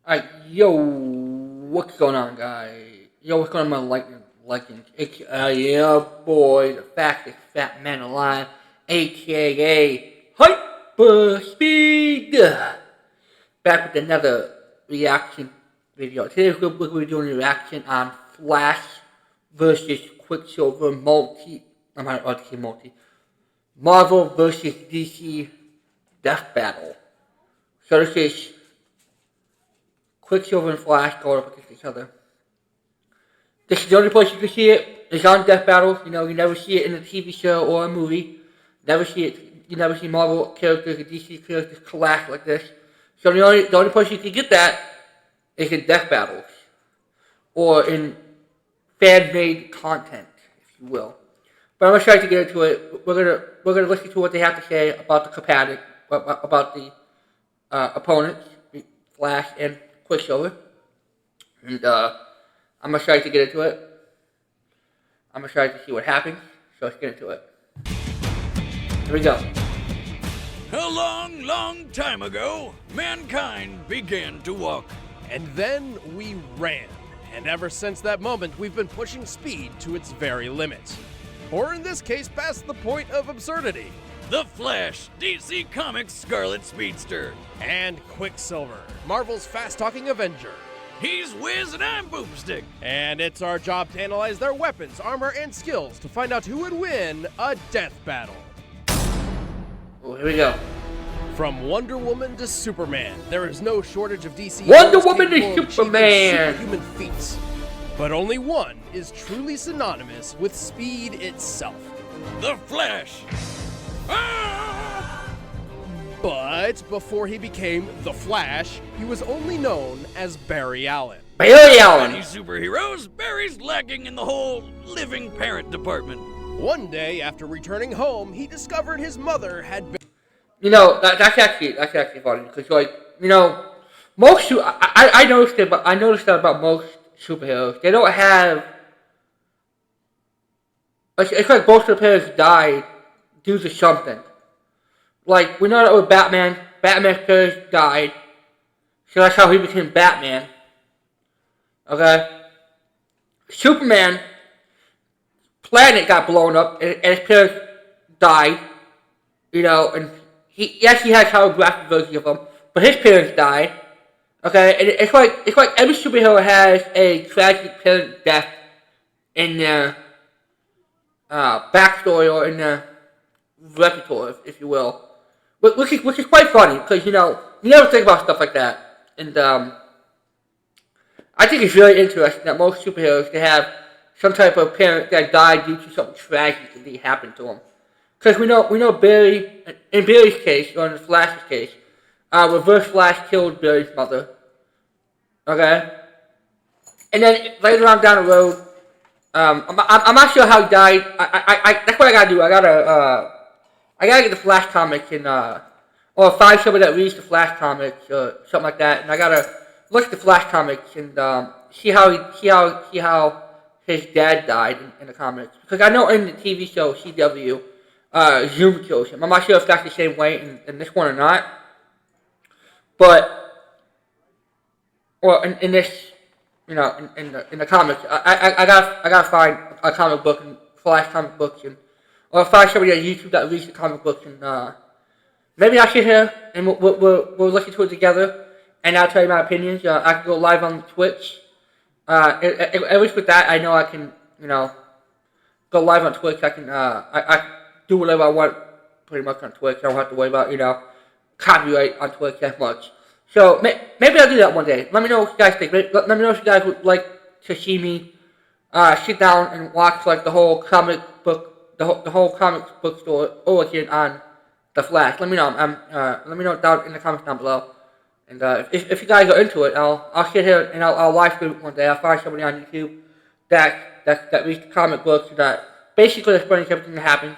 Alright, yo, what's going on, guys? Yo, what's going on, my Lightninig Legnds? It's, yeah, boy, the fastest fat man alive, aka Hyper Speed! Back with another reaction video. Today we're doing a reaction on Flash versus Quicksilver Marvel versus DC Death Battle. So this is Quicksilver and Flash going up against each other. This is the only place you can see it. It's on Death Battles. You know, you never see it in a TV show or a movie. Never see it. You never see Marvel characters or DC characters clash like this. So the only place you can get that is in Death Battles or in fan-made content, if you will. But I'm gonna try to get into it. We're gonna listen to what they have to say about the about the opponents, Flash and Quicksilver, and I'm gonna try to get into it. I'm gonna try to see what happens. So let's get into it. Here we go. A long, long time ago, mankind began to walk. And then we ran. And ever since that moment, we've been pushing speed to its very limits. Or in this case, past the point of absurdity. The Flash, DC Comics Scarlet Speedster. And Quicksilver, Marvel's fast-talking Avenger. He's Wiz and I'm Boomstick. And it's our job to analyze their weapons, armor, and skills to find out who would win a death battle. Oh, here we go. From Wonder Woman to Superman, there is no shortage of DC Wonder Woman to Superman! Superhuman feats. But only one is truly synonymous with speed itself. The Flash. Ah! But before he became The Flash, he was only known as Barry Allen. Barry Allen! Many superheroes, Barry's lacking in the whole living parent department. One day, after returning home, he discovered his mother had been... You know, that's actually funny, because, like, you know, I noticed that about most superheroes. They don't have... It's like most of the parents died due to something. Like, we know that with Batman's parents died, so that's how he became Batman. Okay? Superman, planet got blown up, and his parents died, you know, and he actually has holographic versions of him, but his parents died. Okay, and it's like every superhero has a tragic parent death in their backstory or in their repertoire, if you will, which is quite funny because you know you never think about stuff like that, and I think it's really interesting that most superheroes they have some type of parent that died due to something tragic that happened to them. Because we know Barry, in Barry's case, or in the Flash's case, Reverse Flash killed Barry's mother. Okay? And then later on down the road, I'm not sure how he died. That's what I gotta do. I gotta get the Flash comics and, or find somebody that reads the Flash comics or something like that. And I gotta look at the Flash comics and, see how his dad died in the comics. Because I know in the TV show, CW, Zoom kills him. I'm not sure if that's the same way in this one or not. But, well, in this, you know, in the comics, I gotta find a comic book and Flash comic books and, or find somebody on YouTube that reads the comic books and, maybe I'll sit here and we'll listen to it together and I'll tell you my opinions. I can go live on Twitch. At least with that, I know I can, you know, go live on Twitch. I can, I do whatever I want pretty much on Twitch. I don't have to worry about, you know, copyright on Twitch that much. So, maybe I'll do that one day. Let me know what you guys think. Let me know if you guys would like to see me sit down and watch, like, the whole comic book, the whole comic book store origin on The Flash. Let me know. Let me know down in the comments down below. And if you guys are into it, I'll sit here and I'll live stream it one day. I'll find somebody on YouTube that reads the comic books that basically explains everything that happens.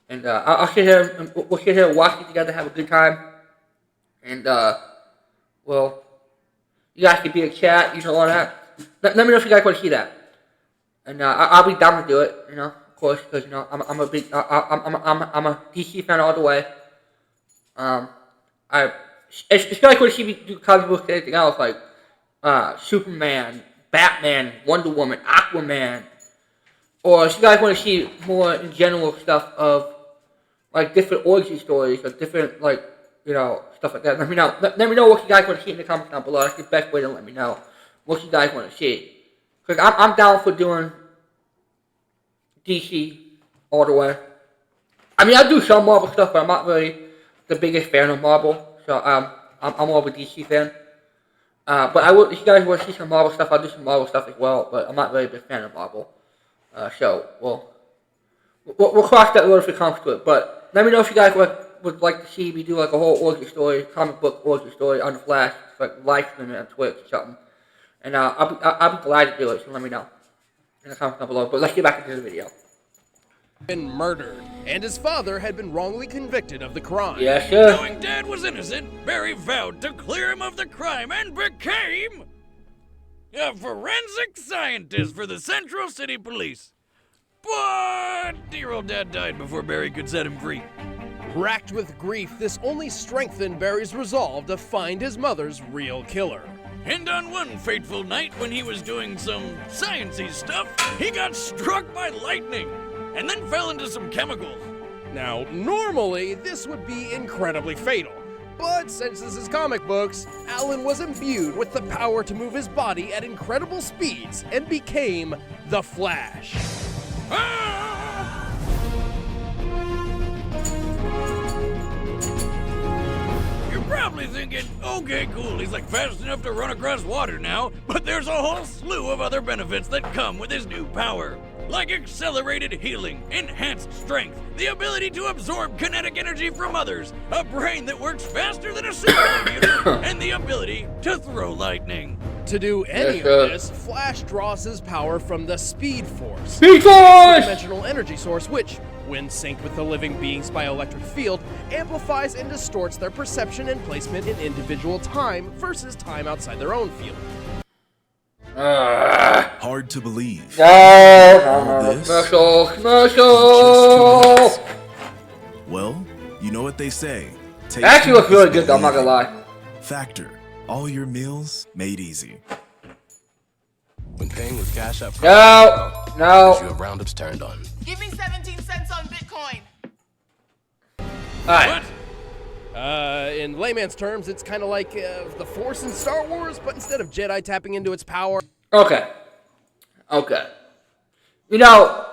And I'll sit here and we'll sit here and watch it together, have a good time. And well, you guys can be in chat, you know, all that. Let me know if you guys want to see that. And I'll be down to do it, you know, of course, because you know I'm a DC fan all the way. it's like when she do comic books and anything else, like Superman, Batman, Wonder Woman, Aquaman, or she guys want to see more in general stuff of like different origin stories or different like stuff like that. Let me know. Let me know what you guys want to see in the comments down below. That's the best way to let me know what you guys want to see. Cause I'm down for doing DC all the way. I mean, I do some Marvel stuff, but I'm not really the biggest fan of Marvel. So I'm more of a DC fan. But I will. If you guys want to see some Marvel stuff, I'll do some Marvel stuff as well. But I'm not really a big fan of Marvel. So we'll cross that road if it comes to it. But let me know if you guys would like to see me do like a whole origin story, comic book origin story on the Flash, like live stream it on Twitch or something. And I'll be glad to do it. So let me know in the comments down below. But let's get back into the video. Been murdered, and his father had been wrongly convicted of the crime. Yes, sir. Knowing Dad was innocent, Barry vowed to clear him of the crime and became a forensic scientist for the Central City Police. But dear old Dad died before Barry could set him free. Racked with grief, this only strengthened Barry's resolve to find his mother's real killer. And on one fateful night when he was doing some sciencey stuff, he got struck by lightning and then fell into some chemicals. Now, normally, this would be incredibly fatal. But since this is comic books, Alan was imbued with the power to move his body at incredible speeds and became the Flash. Ah! You're probably thinking, okay, cool, he's like fast enough to run across water now, but there's a whole slew of other benefits that come with his new power. Like accelerated healing, enhanced strength, the ability to absorb kinetic energy from others, a brain that works faster than a supercomputer, and the ability to throw lightning. To do any of this, Flash draws his power from the Speed Force. Speed A Force! dimensional energy source which, when synced with the living being's bioelectric field, amplifies and distorts their perception and placement in individual time versus time outside their own field. Hard to believe. No, This commercial. Well, you know what they say. It actually looks really good though, I'm not gonna lie. Factor. All your meals made easy. When paying with Cash App, No. you have roundups turned on. Give me 17 cents on Bitcoin. Alright. In layman's terms, it's kind of like the Force in Star Wars, but instead of Jedi tapping into its power. Okay. You know,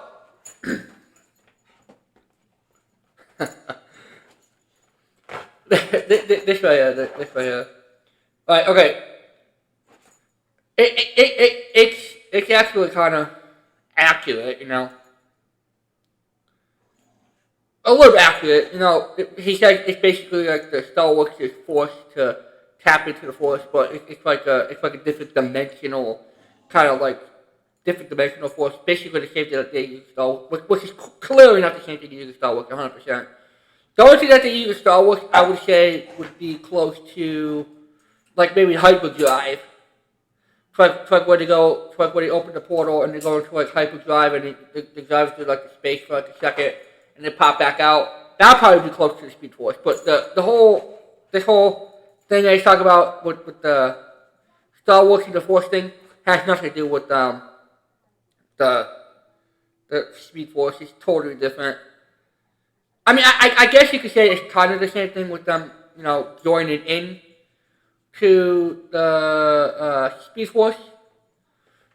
this right here. Right, okay. It's actually kind of accurate, you know. A little accurate, you know. He said it's basically like the Star Wars is forced to tap into the Force, but it's like a different dimensional kind of like different dimensional Force. Basically the same thing that they use in Star Wars, which is clearly not the same thing they use in Star Wars, 100%. The only thing that they use in Star Wars, I would say, would be close to like maybe hyperdrive. It's like where they go, it's like where they open the portal and they go into like hyperdrive and they drive through like the space for like a second and they pop back out. That'll probably be close to the Speed Force. But this whole thing they talk about with the Star Wars and the Force thing has nothing to do with the Speed Force. It's totally different. I mean, I guess you could say it's kind of the same thing with them, you know, joining in to the Speed Force,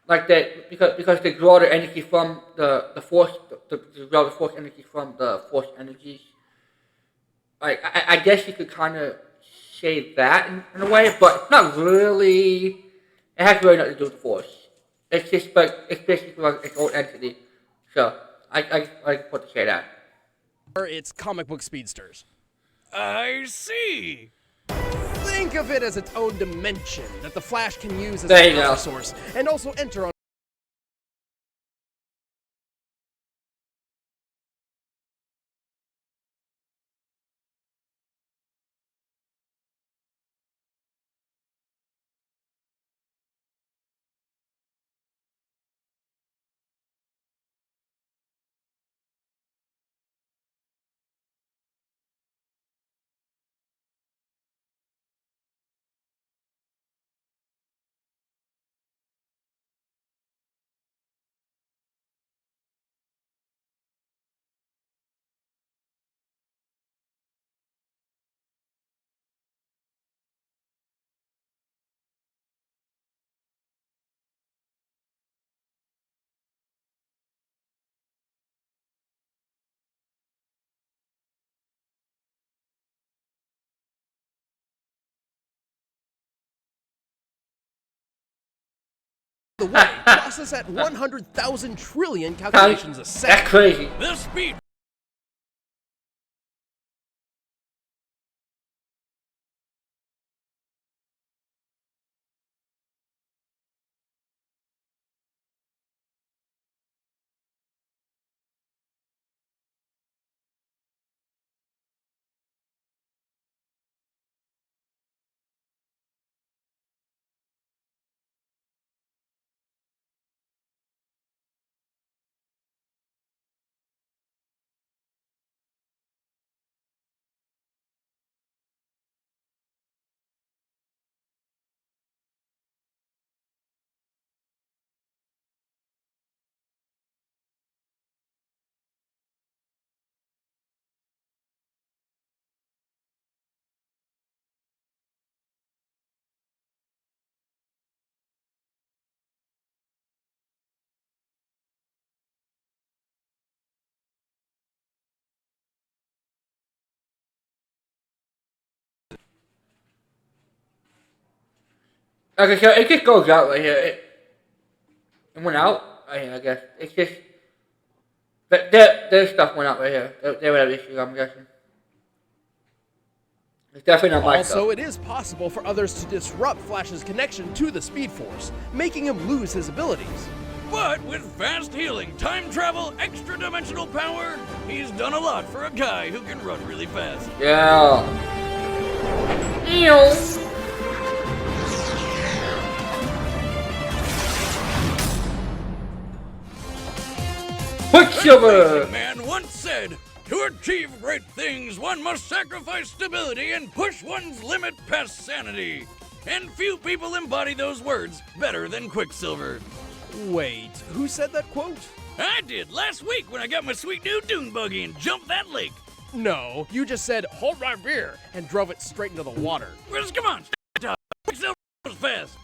like that, because they draw the energy from the Force, they draw the Force energy from the Force energies. Like I guess you could kind of say that in a way, but not really. It has really nothing to do with the Force. It's just like it's basically like its own entity. So I put to say that. It's comic book speedsters. I see. Think of it as its own dimension that the Flash can use as There a you go. power source, and also enter on the way, process at 100,000 trillion calculations a That's second. crazy. The speed Okay, so it just goes out right here. It went out right here, I guess. It's just, but their stuff went out right here. They would have issues, I'm guessing. It's definitely not my stuff. Also, it is possible for others to disrupt Flash's connection to the Speed Force, making him lose his abilities. But with fast healing, time travel, extra dimensional power, he's done a lot for a guy who can run really fast. Yeah. Ew. Quicksilver! A man once said, "To achieve great things, one must sacrifice stability and push one's limit past sanity." And few people embody those words better than Quicksilver. Wait, who said that quote? I did last week when I got my sweet new dune buggy and jumped that lake. No, you just said, "Hold my beer," and drove it straight into the water. Well, come on, stop. Quicksilver was fast.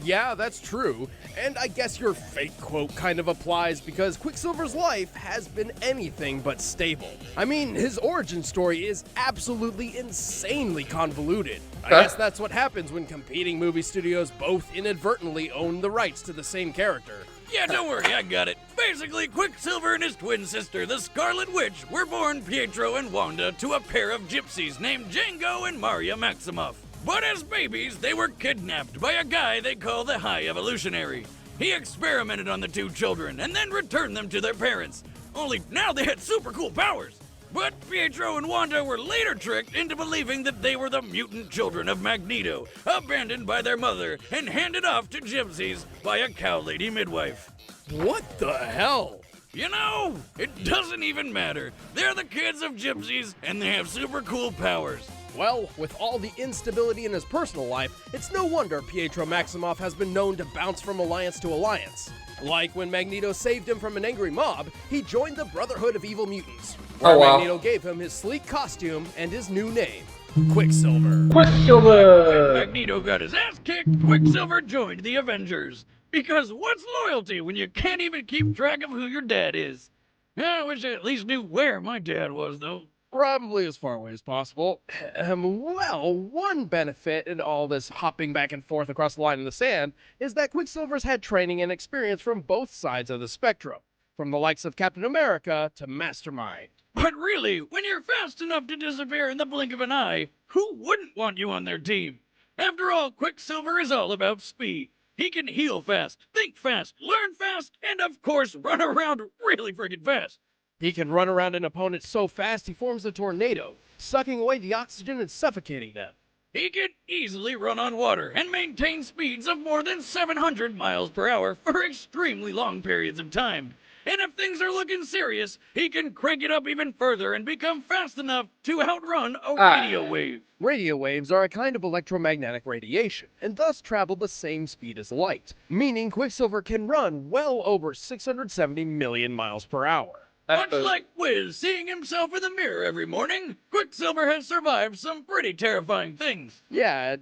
Yeah, that's true. And I guess your fake quote kind of applies because Quicksilver's life has been anything but stable. I mean, his origin story is absolutely insanely convoluted. I guess that's what happens when competing movie studios both inadvertently own the rights to the same character. Yeah, don't worry, I got it. Basically, Quicksilver and his twin sister, the Scarlet Witch, were born Pietro and Wanda to a pair of gypsies named Django and Maria Maximoff. But as babies, they were kidnapped by a guy they call the High Evolutionary. He experimented on the two children and then returned them to their parents. Only now they had super cool powers. But Pietro and Wanda were later tricked into believing that they were the mutant children of Magneto, abandoned by their mother and handed off to gypsies by a cow lady midwife. What the hell? You know, it doesn't even matter. They're the kids of gypsies and they have super cool powers. Well, with all the instability in his personal life, it's no wonder Pietro Maximoff has been known to bounce from alliance to alliance. Like when Magneto saved him from an angry mob, he joined the Brotherhood of Evil Mutants, where Magneto gave him his sleek costume and his new name, Quicksilver. Quicksilver! Magneto got his ass kicked, Quicksilver joined the Avengers. Because what's loyalty when you can't even keep track of who your dad is? I wish I at least knew where my dad was, though. Probably as far away as possible. Well, one benefit in all this hopping back and forth across the line in the sand is that Quicksilver's had training and experience from both sides of the spectrum, from the likes of Captain America to Mastermind. But really, when you're fast enough to disappear in the blink of an eye, who wouldn't want you on their team? After all, Quicksilver is all about speed. He can heal fast, think fast, learn fast, and of course run around really freaking fast. He can run around an opponent so fast he forms a tornado, sucking away the oxygen and suffocating them. He can easily run on water and maintain speeds of more than 700 miles per hour for extremely long periods of time. And if things are looking serious, he can crank it up even further and become fast enough to outrun a radio wave. Radio waves are a kind of electromagnetic radiation, and thus travel the same speed as light, meaning Quicksilver can run well over 670 million miles per hour. Much like Wiz seeing himself in the mirror every morning, Quicksilver has survived some pretty terrifying things. Yeah,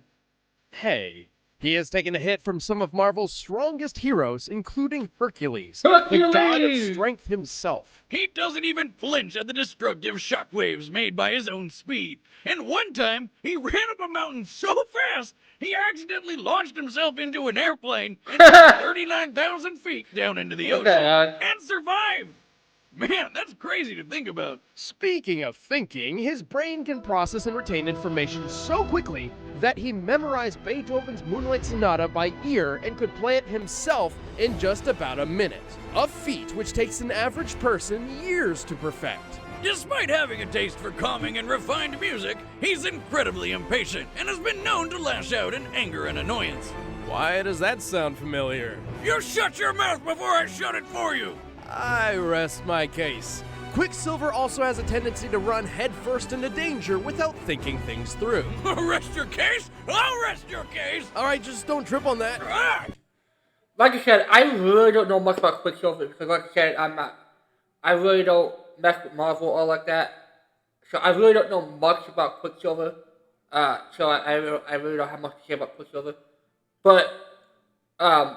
hey, He has taken a hit from some of Marvel's strongest heroes, including Hercules, the god of strength himself. He doesn't even flinch at the destructive shockwaves made by his own speed. And one time, he ran up a mountain so fast, he accidentally launched himself into an airplane and 39,000 feet down into the ocean and survived. Man, that's crazy to think about. Speaking of thinking, his brain can process and retain information so quickly that he memorized Beethoven's Moonlight Sonata by ear and could play it himself in just about a minute. A feat which takes an average person years to perfect. Despite having a taste for calming and refined music, he's incredibly impatient and has been known to lash out in anger and annoyance. Why does that sound familiar? You shut your mouth before I shut it for you! I rest my case. Quicksilver also has a tendency to run headfirst into danger without thinking things through. Rest your case? I'll rest your case! Alright, just don't trip on that. Ah! Like I said, I really don't know much about Quicksilver because, like I said, I really don't mess with Marvel or like that. So I really don't know much about Quicksilver. So I really don't have much to say about Quicksilver. But I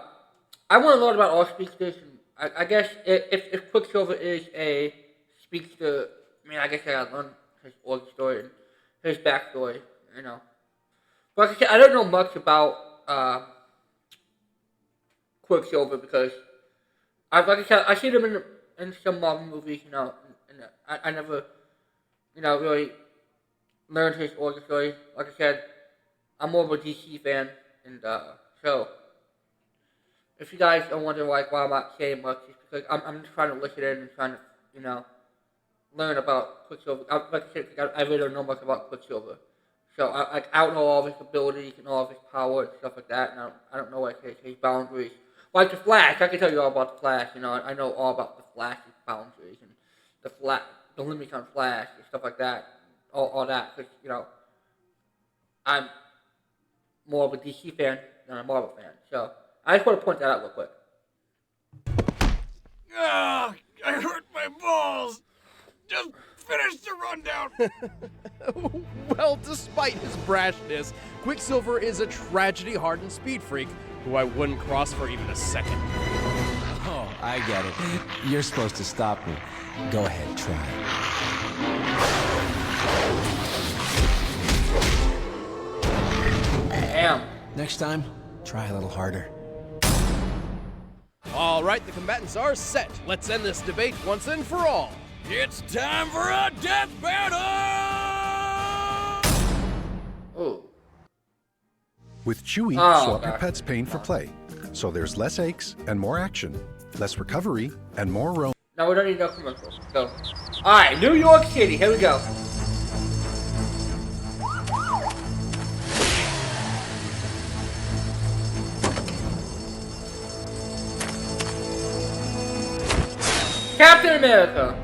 want to learn about all speedsters. I guess if Quicksilver is a speedster, I mean, I guess I gotta learn his origin story and his backstory, you know. But like I said, I don't know much about Quicksilver because like I said, I seen him in some Marvel movies, you know, and I never, you know, really learned his origin story. Like I said, I'm more of a DC fan, and so. If you guys are wondering like why I'm not saying much, it's because I'm just trying to listen in and trying to, you know, learn about Quicksilver. Like I said, I really don't know much about Quicksilver. So I don't know all of his abilities and all of his power and stuff like that, and I don't know like his boundaries. Like the Flash, I can tell you all about the Flash. You know, I know all about the Flash's boundaries and the limits on Flash and stuff like that. All that, because you know, I'm more of a DC fan than a Marvel fan. So. I just want to point that out real quick. Ah, I hurt my balls. Just finish the rundown. Well, despite his brashness, Quicksilver is a tragedy-hardened speed freak who I wouldn't cross for even a second. Oh, I get it. You're supposed to stop me. Go ahead, try. Damn. Next time, try a little harder. All right, the combatants are set. Let's end this debate once and for all. It's time for a death battle! Ooh. With Chewy, Oh, swap your gosh. pet's pain for play. So there's less aches and more action, less recovery and more roam. No, we don't need no commercials. So, alright, New York City, here we go. Captain America.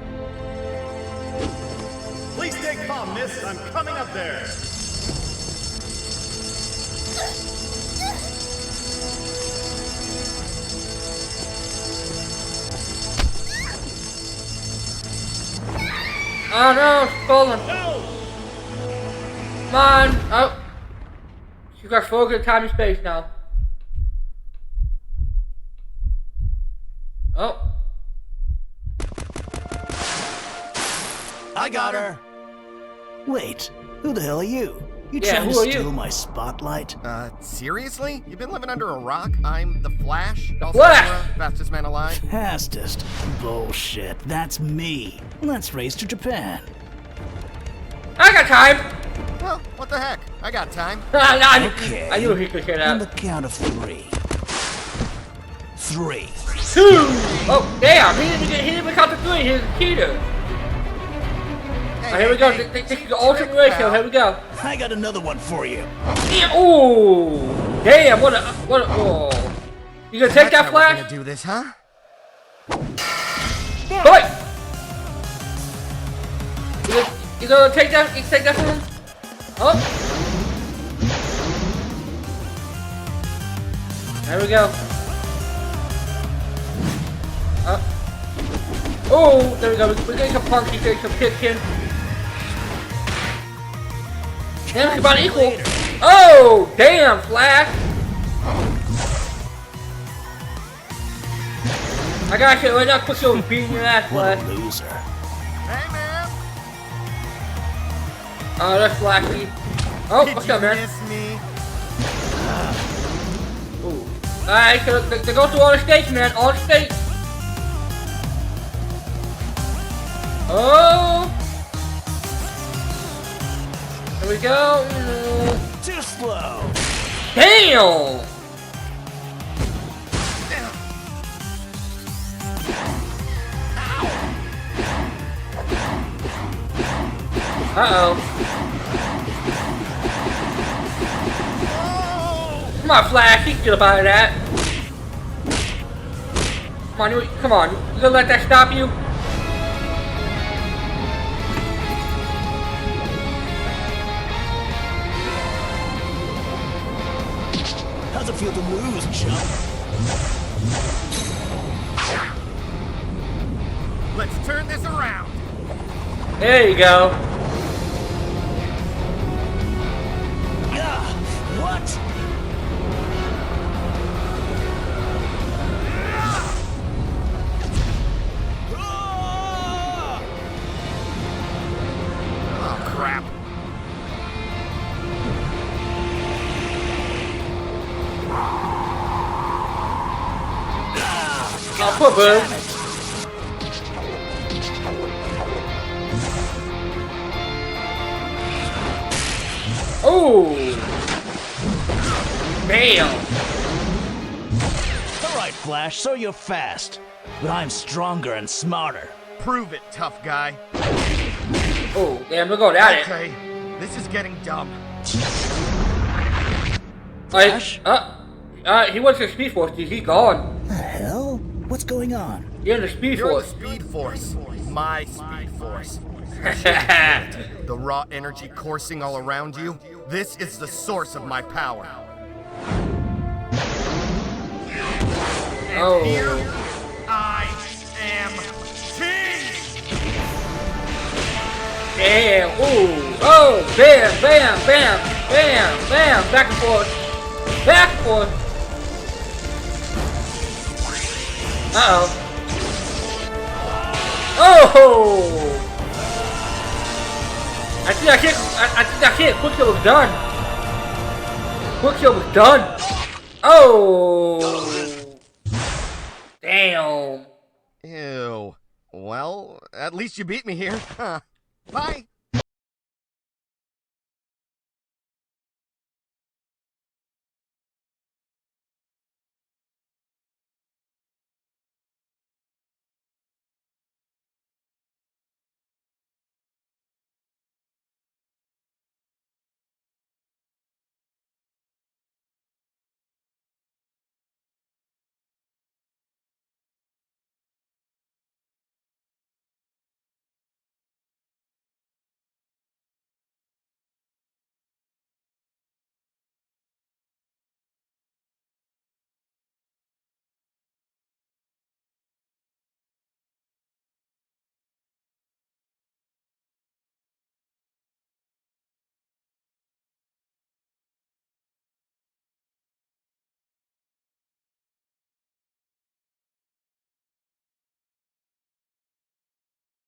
Please stay calm, miss. I'm coming up there. Oh no, it's falling. Come on. Oh. She got frozen in time and space now. Oh. I got her. Wait, who the hell are you? You Yeah, trying who to are you? steal my spotlight? Seriously? You've been living under a rock? I'm the Flash. Flash! Fastest man alive. Fastest? Bullshit, that's me. Let's race to Japan. I got time. Well, what the heck? I got time. Okay. I knew he could say On the that. count of 3. 3. 2. Oh, damn. He didn't even count to 3. He's a cheater. Here we go. This is the ultimate ratio. Here we go. I got another one for you. Yeah, ooh. Damn. What a. Oh. You gonna take that Flash? Gonna do this, huh? Boy. You gonna take that? You take that from him? Oh. There we go. Oh, there we go. We're getting some punches, getting some kicks in. Damn, it's about equal. Oh, damn, Flash. I got you right now. Quicksilver beating your ass, What Flash. a loser. Hey, man. Oh, that's Flashy. Oh, Did what's you up, man? miss me? Ooh. Alright, so they go through all the states, man. All the states. Oh. Here we go. Too slow. Damn. Uh-oh. Come on, Flash, you can get up out of that. Come on, you gonna let that stop you? How's it feel to lose, chump? Let's turn this around. There you go. What? Oh, crap. Oh, poor bird. Oh! Bam! Alright, Flash, so you're fast. But I'm stronger and smarter. Prove it, tough guy. Oh, damn, look at it. Okay, this is getting dumb. Flash? He went to the Speed Force, dude. He's gone. The hell? What's going on? You're in the Speed You're the Force. Speed Force. My Speed Force. The raw energy coursing all around you. This is the source of my power. Oh. Here, I am king! Damn. Ooh. Oh, bam, bam, bam, bam, bam. Back and forth. Back and forth. Uh-oh. Oh! I think I hit. Quicksilver's done. Quicksilver's done. Oh! Damn. Ew. Well, at least you beat me here. Huh. Bye.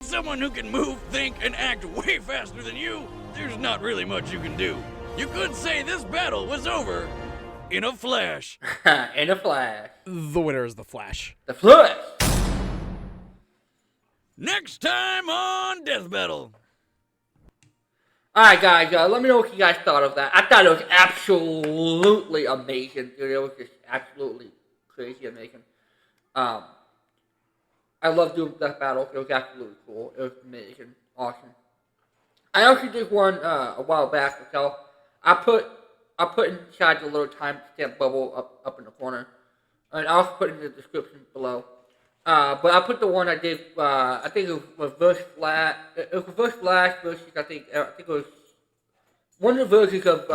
Someone who can move, think, and act way faster than you, there's not really much you can do. You could say this battle was over in a flash. In a flash. The winner is the Flash. The Flash. Next time on Death Battle. Alright, guys, let me know what you guys thought of that. I thought it was absolutely amazing, dude. It was just absolutely crazy amazing. I love doing Death Battle. It was absolutely cool. It was amazing. Awesome. I also did one a while back, so I put inside the little timestamp bubble up in the corner. And I'll also put it in the description below. But I put the one I did, I think it was Reverse Flash. It was Reverse Flash versus, I think it was one of the versions of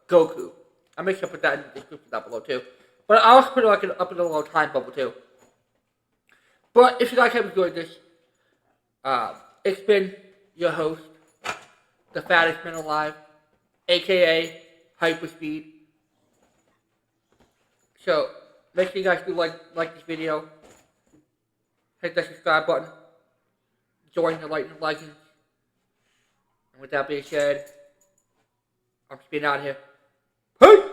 Goku. I'll make sure I put that in the description down below too. But I also put it up in a little time bubble too. But if you guys have enjoyed this, it's been your host, the fattest man alive, aka Hyperspeed. So make sure you guys do like this video. hit that subscribe button. Join the Lightninig Legnds. And with that being said, I'm just being out of here. Peace!